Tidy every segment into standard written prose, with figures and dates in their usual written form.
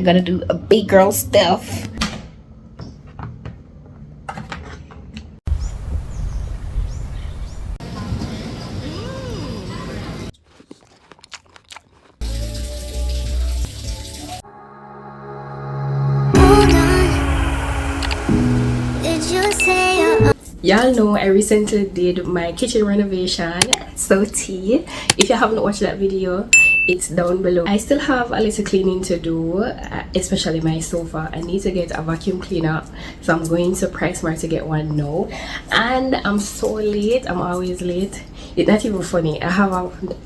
gotta do a big girl stuff. Y'all know I recently did my kitchen renovation, so tea. If you haven't watched that video, it's down below. I still have a little cleaning to do, especially my sofa. I need to get a vacuum cleaner, so I'm going to PriceMart to get one now. And I'm so late. I'm always late. It's not even funny. I have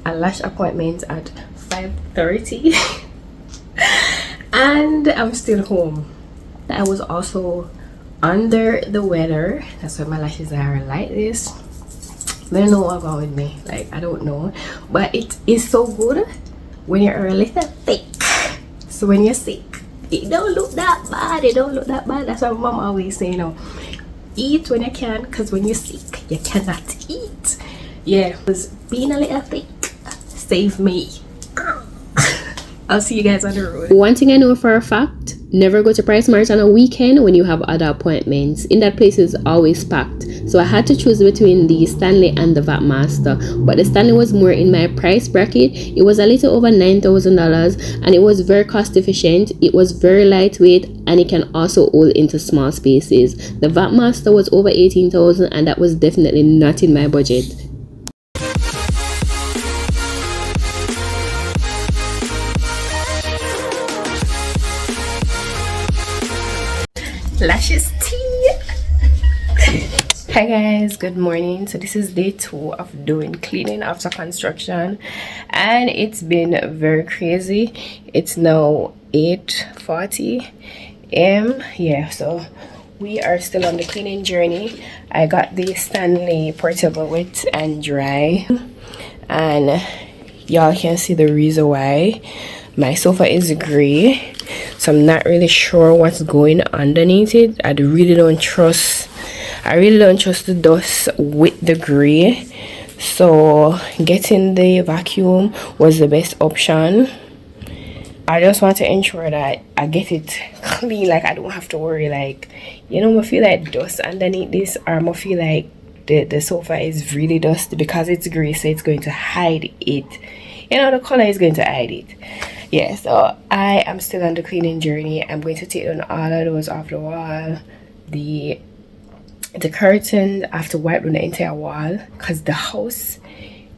a lash appointment at 5:30 and I'm still home. I was also under the weather, that's why my lashes are like this. I don't know what's wrong with me, like I don't know, but it is so good when you're a little thick. So when you're sick, it don't look that bad. It don't look that bad. That's why my mom always say, you know, eat when you can, because when you're sick you cannot eat. Yeah, because being a little thick save me. I'll see you guys on the road. One thing I know for a fact, never go to PriceMart on a weekend when you have other appointments. In that place is always packed. So I had to choose between the Stanley and the VAT Master. But the Stanley was more in my price bracket. It was a little over $9,000 and it was very cost efficient. It was very lightweight and it can also hold into small spaces. The VAT Master was over $18,000 and that was definitely not in my budget. Lashes tea. Hi guys, good morning. So this is day 2 of doing cleaning after construction and it's been very crazy. It's now 8:40 a.m. yeah, so we are still on the cleaning journey. I got the Stanley portable wet and dry and y'all can see the reason why. My sofa is gray, so I'm not really sure what's going underneath it. I really don't trust the dust with the gray, so getting the vacuum was the best option. I just want to ensure that I get it clean, like I don't have to worry, like, you know, I feel like dust underneath this, or I feel like the sofa is really dusty because it's gray, so it's going to hide it. You know, the color is going to hide it. Yeah, so I am still on the cleaning journey. I'm going to take down all of those off the wall, the curtain. I have to wipe down the entire wall because the house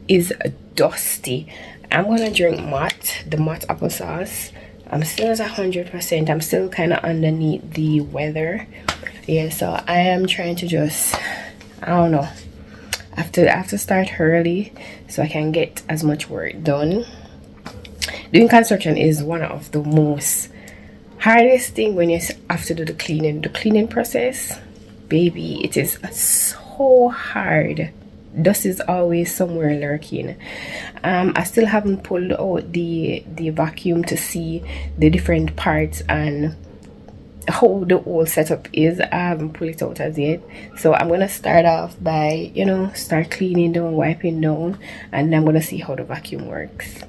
is dusty. I'm gonna drink the mott applesauce. I'm still at 100%. I'm still kind of underneath the weather. Yeah, so I am trying to just, I don't know, I have to start early so I can get as much work done. Doing construction is one of the most hardest thing when you have to do the cleaning process. Baby, it is so hard. Dust is always somewhere lurking. I still haven't pulled out the vacuum to see the different parts and how the whole setup is. I haven't pulled it out as yet, so I'm gonna start off by, you know, start cleaning down, wiping down, and then I'm gonna see how the vacuum works.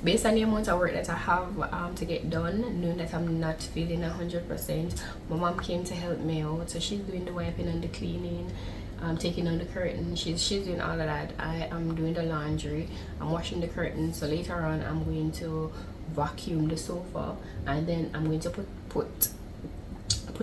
based on the amount of work that I have to get done, knowing that I'm not feeling 100%, my mom came to help me out. So she's doing the wiping and the cleaning, taking on the curtain. She's doing all of that. I am doing the laundry, I'm washing the curtains. So later on I'm going to vacuum the sofa, and then I'm going to put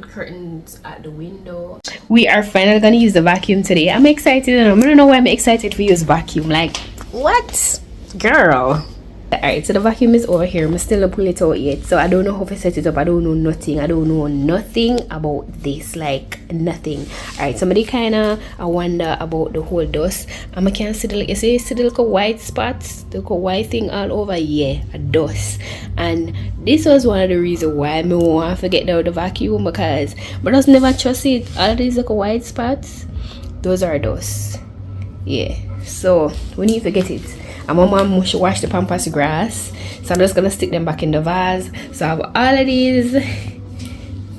curtains at the window. We are finally gonna use the vacuum today. I'm excited, and I don't know why I'm excited to use vacuum. Like, what, girl? Alright, so the vacuum is over here. I'm still not pull it out yet, so I don't know how to set it up. I don't know nothing. I don't know nothing about this, like nothing. Alright, somebody kinda I wonder about the whole dust. I can see the, you see the little white spots, the little white thing all over. Yeah, a dust. And this was one of the reasons why I want to get out the vacuum, because but I just never trust it. All of these little white spots, those are dust. Yeah, so we need to get it. And my mom should wash the pampas grass, so I'm just gonna stick them back in the vase. So I have all of these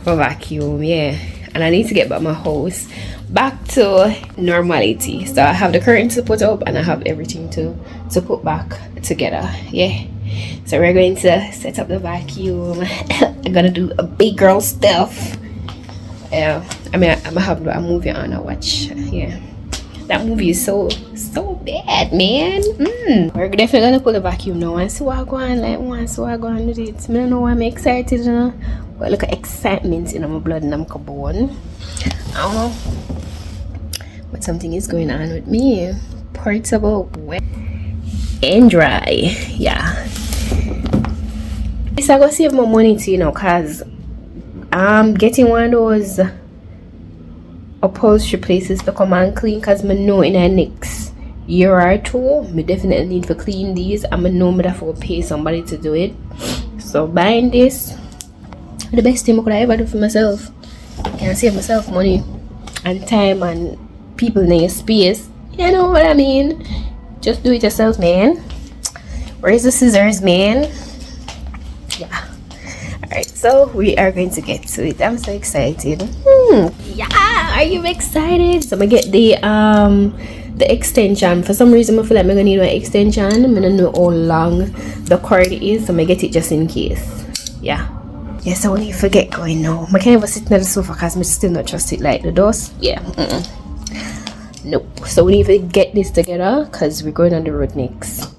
for vacuum. Yeah, and I need to get back my house back to normality. So I have the curtains to put up, and I have everything to put back together. Yeah, so we're going to set up the vacuum. I'm gonna do a big girl stuff. Yeah, I mean, I'm gonna have a movie on a watch. Yeah, that movie is so bad, man. We're definitely gonna pull the vacuum now and see what I go on, like once what I go on with it. I don't know why I'm excited, you know. But look at excitement in my blood and I'm bone. I don't know, but something is going on with me. Parts about wet and dry. Yeah. So I gotta save my money too, you know, cause I'm getting one of those upholstery places to come and clean, because I know in the next year or two I definitely need to clean these. I know I have to pay somebody to do it. So buying this, the best thing I could ever do for myself. I can save myself money and time and people need space. You know what I mean? Just do it yourself, man. Where's the scissors, man? Yeah. Alright, so we are going to get to it. I'm so excited. Yeah, are you excited? So I'm gonna get the extension. For some reason I feel like I'm gonna need an extension. I'm gonna know how long the cord is, so I'm gonna get it just in case. Yeah. Yes, I won't forget going now. I can't even sit on the sofa because I still not trust it like the dust. Yeah. Nope. So we need to get this together because we're going on the road next.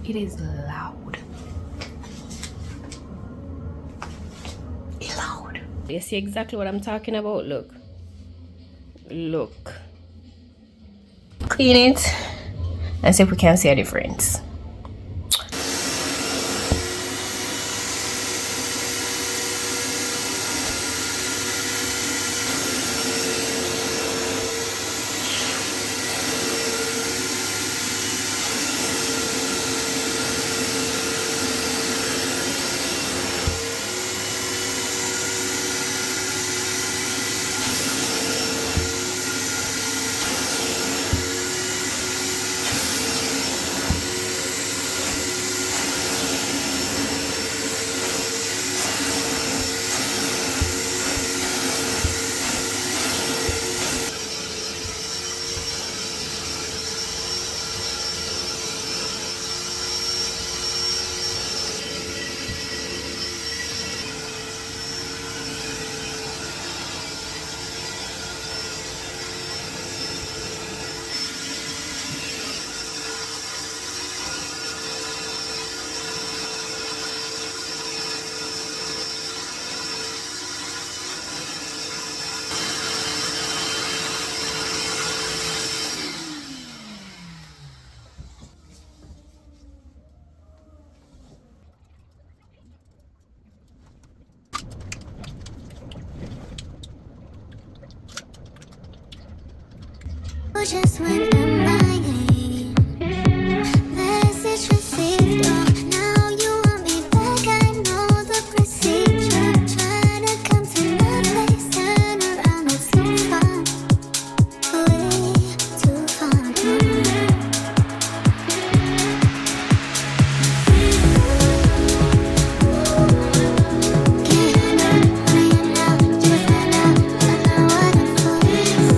It is loud. It's loud. You see exactly what I'm talking about? Look. Look. Clean it and see if we can see a difference. Just when I'm lying, message received. Oh, now you want me back. I know the procedure. Trying to come to my place, turn around. It's too far, way too far. Can't handle when I am now. Just find out, I know what it feels.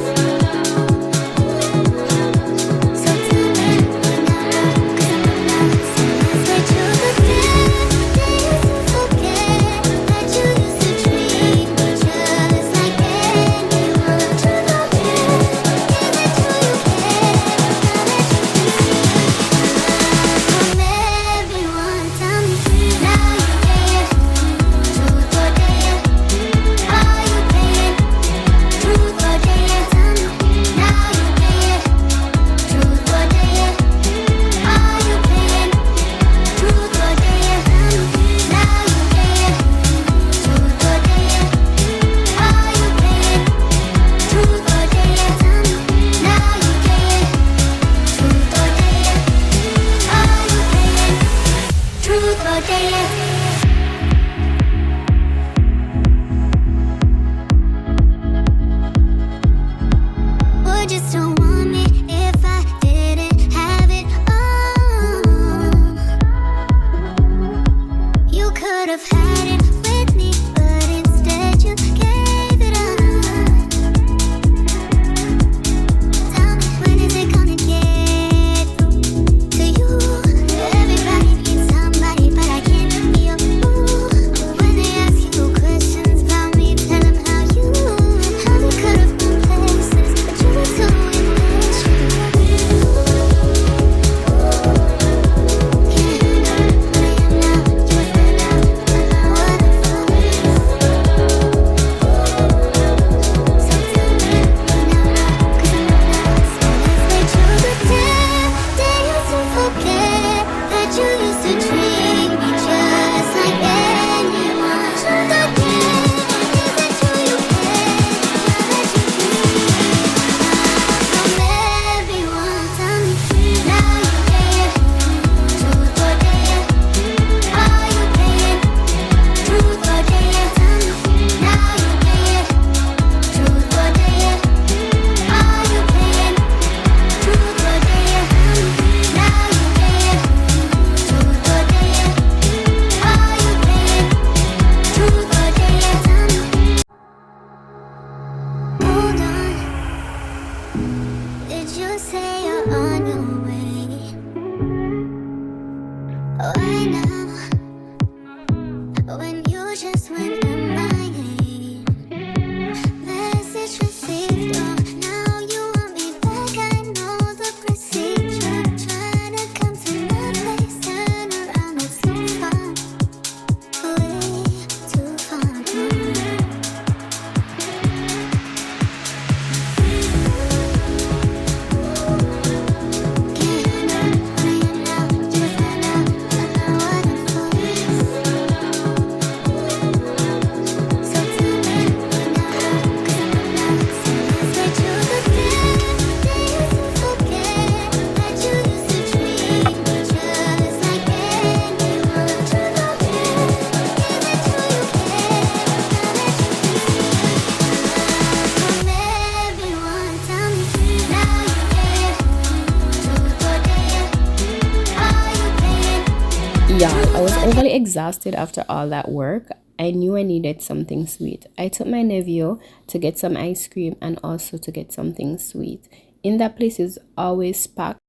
Y'all, I was overly exhausted after all that work. I knew I needed something sweet. I took my nephew to get some ice cream and also to get something sweet. In that place is always packed.